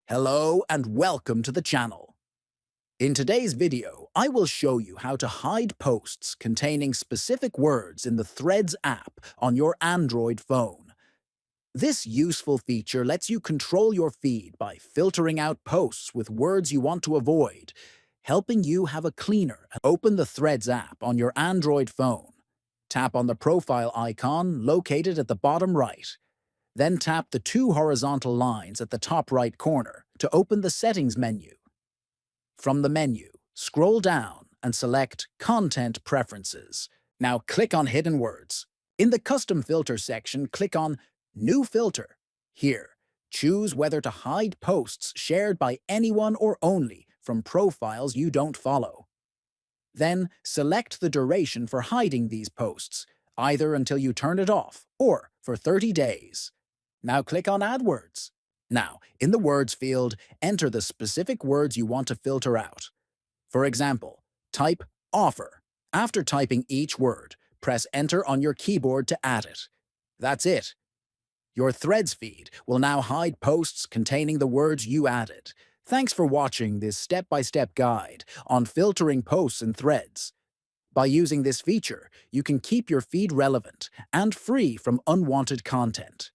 Hello and welcome to the channel. In today's video, I will show you how to hide posts containing specific words in the Threads app on your Android phone. This useful feature lets you control your feed by filtering out posts with words you want to avoid, helping you have a cleaner. Open the Threads app on your Android phone. Tap on the profile icon located at the bottom right. Then tap the two horizontal lines at the top right corner to open the Settings menu. From the menu, scroll down and select Content Preferences. Now click on Hidden Words. In the Custom Filter section, click on New Filter. Here, choose whether to hide posts shared by anyone or only from profiles you don't follow. Then select the duration for hiding these posts, either until you turn it off or for 30 days. Now click on Add Words. Now, in the Words field, enter the specific words you want to filter out. For example, type Offer. After typing each word, press Enter on your keyboard to add it. That's it. Your Threads feed will now hide posts containing the words you added. Thanks for watching this step-by-step guide on filtering posts in Threads. By using this feature, you can keep your feed relevant and free from unwanted content.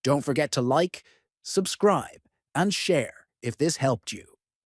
Don't forget to like, subscribe, and share if this helped you.